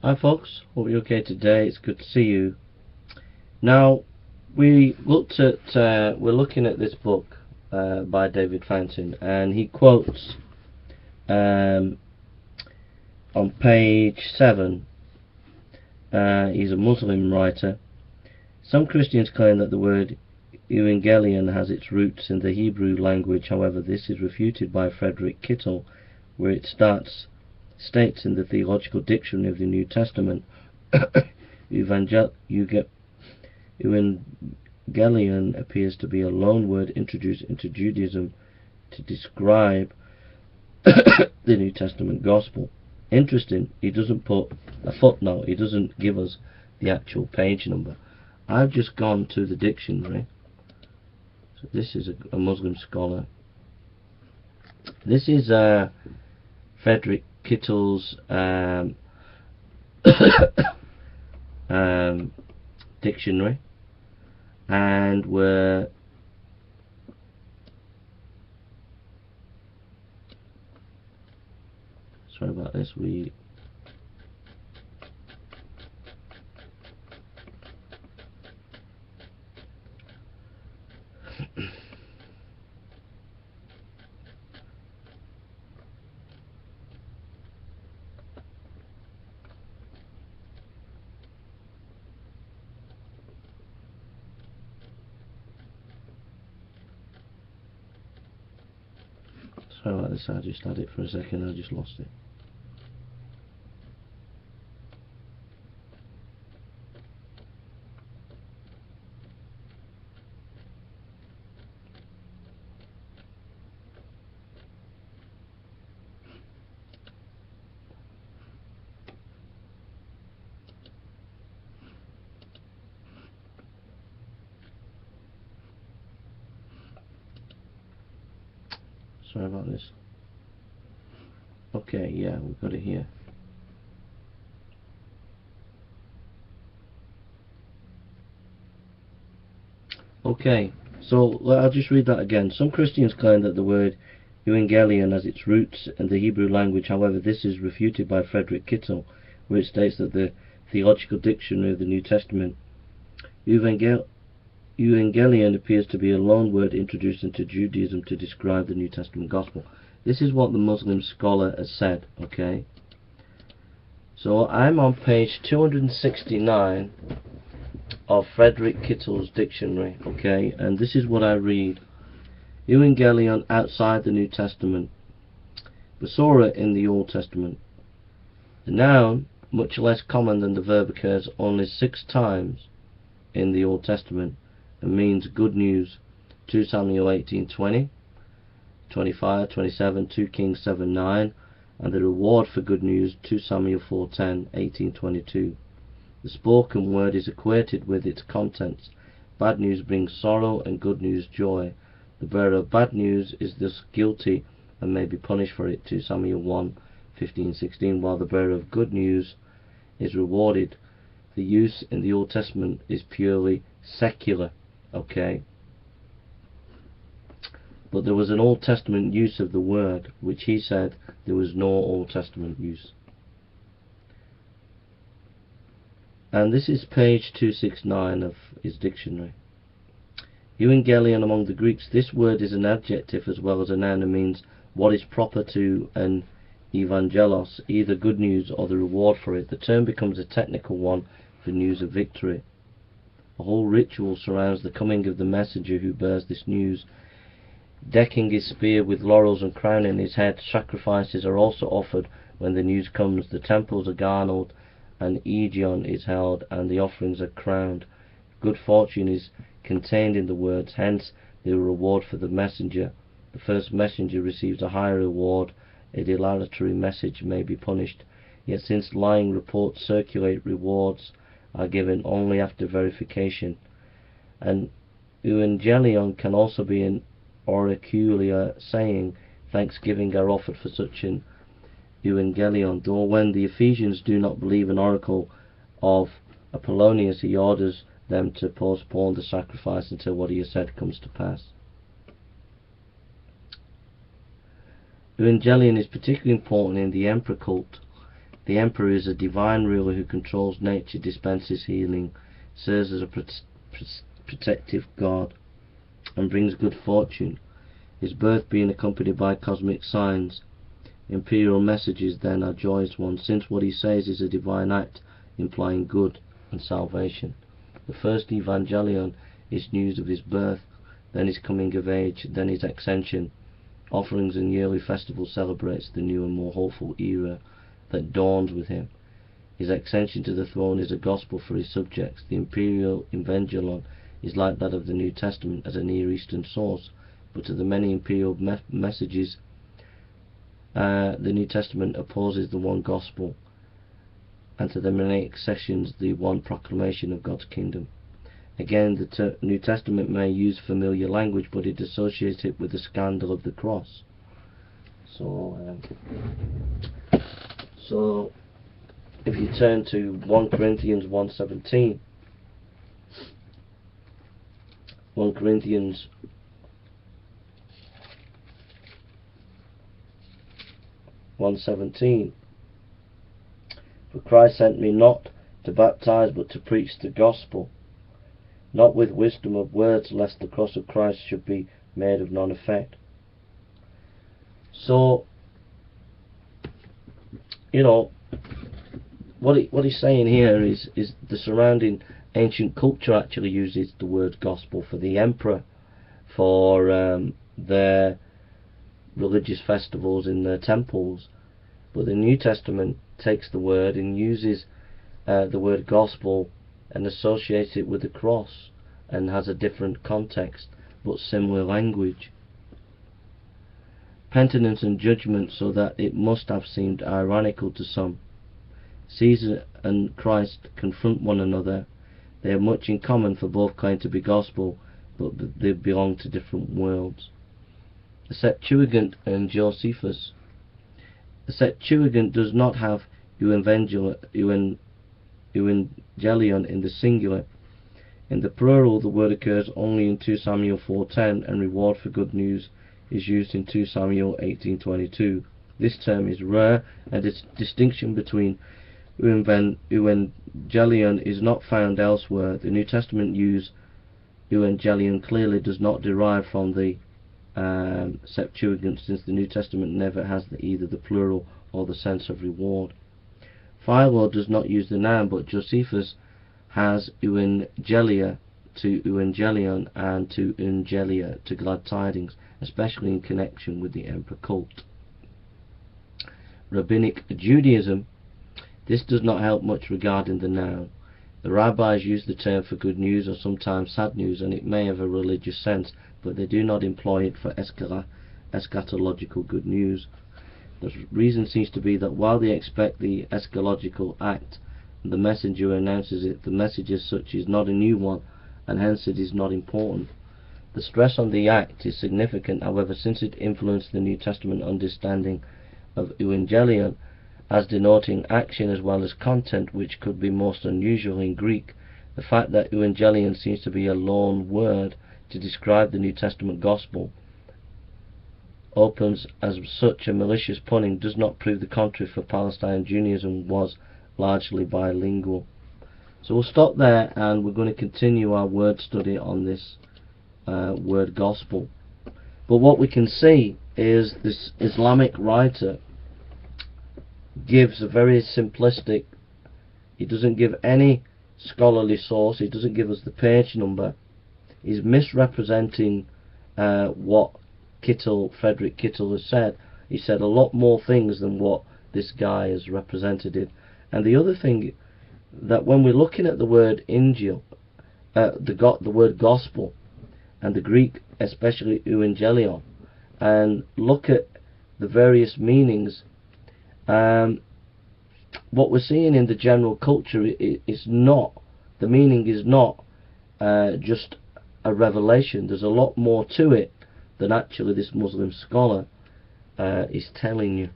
Hi folks, hope you're okay today. It's good to see you. Now, we're looking at this book by David Fountain, and he quotes on page 7. He's a Muslim writer. Some Christians claim that the word Evangelion has its roots in the Hebrew language. However, this is refuted by Frederick Kittle, where it states in the Theological Dictionary of the New Testament, Evangelion appears to be a loan word introduced into Judaism to describe the New Testament gospel. Interesting, he doesn't put a footnote, he doesn't give us the actual page number. I've just gone to the dictionary. So this is a Muslim scholar. This is Frederick Kittle's dictionary, and we're sorry about this. Sorry about this, I just had it for a second, I just lost it. Sorry about this. Okay, yeah, we've got it here. Okay, so I'll just read that again. Some Christians claim that the word Evangelion has its roots in the Hebrew language. However, this is refuted by Frederick Kittle, where it states that the Theological Dictionary of the New Testament, Evangelion appears to be a loan word introduced into Judaism to describe the New Testament gospel. This is what the Muslim scholar has said, okay? So I'm on page 269 of Frederick Kittle's dictionary, okay? And this is what I read. Evangelion outside the New Testament. Basora in the Old Testament. The noun, much less common than the verb, occurs only 6 times in the Old Testament and means good news. 2 Samuel 18:20, 25, 27, 2 Kings 7:9, and the reward for good news, 2 Samuel 4:10, 18:22. The spoken word is equated with its contents. Bad news brings sorrow and good news joy. The bearer of bad news is thus guilty and may be punished for it, 2 Samuel 1:15-16, while the bearer of good news is rewarded. The use in the Old Testament is purely secular, okay? But there was an Old Testament use of the word, which he said there was no Old Testament use. And this is page 269 of his dictionary. Evangelion among the Greeks, this word is an adjective as well as a noun and means what is proper to an evangelos, either good news or the reward for it. The term becomes a technical one for news of victory. A whole ritual surrounds the coming of the messenger who bears this news. Decking his spear with laurels and crowning his head, sacrifices are also offered when the news comes. The temples are garnered, and Injeel is held, and the offerings are crowned. Good fortune is contained in the words, hence the reward for the messenger. The first messenger receives a higher reward. A dilatory message may be punished. Yet since lying reports circulate, rewards are given only after verification. And Evangelion can also be an oracular saying. Thanksgiving are offered for such an Evangelion. Though when the Ephesians do not believe an oracle of Apollonius, he orders them to postpone the sacrifice until what he has said comes to pass. Evangelion is particularly important in the emperor cult. The emperor is a divine ruler who controls nature, dispenses healing, serves as a protective god, and brings good fortune. His birth being accompanied by cosmic signs, imperial messages then are joyous ones, since what he says is a divine act implying good and salvation. The first evangelion is news of his birth, then his coming of age, then his ascension. Offerings and yearly festival celebrates the new and more hopeful era that dawns with him. His ascension to the throne is a gospel for his subjects. The imperial evangelion is like that of the New Testament as a Near Eastern source, but to the many imperial messages, the New Testament opposes the one gospel, and to the many accessions, the one proclamation of God's kingdom. Again, the New Testament may use familiar language, but it associates it with the scandal of the cross. So if you turn to 1 Corinthians 1:17, 1 Corinthians 1:17, for Christ sent me not to baptize, but to preach the gospel, not with wisdom of words, lest the cross of Christ should be made of none effect. So, what he's saying here is the surrounding ancient culture actually uses the word gospel for the emperor, for their religious festivals in their temples, but the New Testament takes the word and uses the word gospel and associates it with the cross, and has a different context but similar language. Penitence and judgment, so that it must have seemed ironical to some. Caesar and Christ confront one another. They have much in common, for both claim to be gospel, but they belong to different worlds. The Septuagint and Josephus. The Septuagint does not have evangelion in the singular. In the plural, the word occurs only in 2 Samuel 4:10, and reward for good news is used in 2 Samuel 18:22. This term is rare, and its distinction between evangelion is not found elsewhere. The New Testament use evangelion clearly does not derive from the Septuagint, since the New Testament never has either the plural or the sense of reward. Philo does not use the noun, but Josephus has euangelia to evangelion and to euangelia to glad tidings, especially in connection with the emperor cult. Rabbinic Judaism. This does not help much regarding the noun. The rabbis use the term for good news or sometimes sad news, and it may have a religious sense, but they do not employ it for eschatological good news. The reason seems to be that while they expect the eschatological act, the messenger who announces it, the message as such is not a new one, and hence it is not important. The stress on the act is significant, however, since it influenced the New Testament understanding of evangelion as denoting action as well as content, which could be most unusual in Greek. The fact that evangelion seems to be a loan word to describe the New Testament gospel opens as such a malicious punning does not prove the contrary, for Palestine Judaism was largely bilingual. So we'll stop there, and we're going to continue our word study on this word gospel. But what we can see is this Islamic writer gives a very simplistic, he doesn't give any scholarly source, he doesn't give us the page number, he's misrepresenting what Frederick Kittel has said. He said a lot more things than what this guy has represented it. And the other thing, that when we're looking at the word Injeel, the word gospel, and the Greek especially euangelion, and look at the various meanings, what we're seeing in the general culture is not, the meaning is not just a revelation. There's a lot more to it than actually this Muslim scholar is telling you.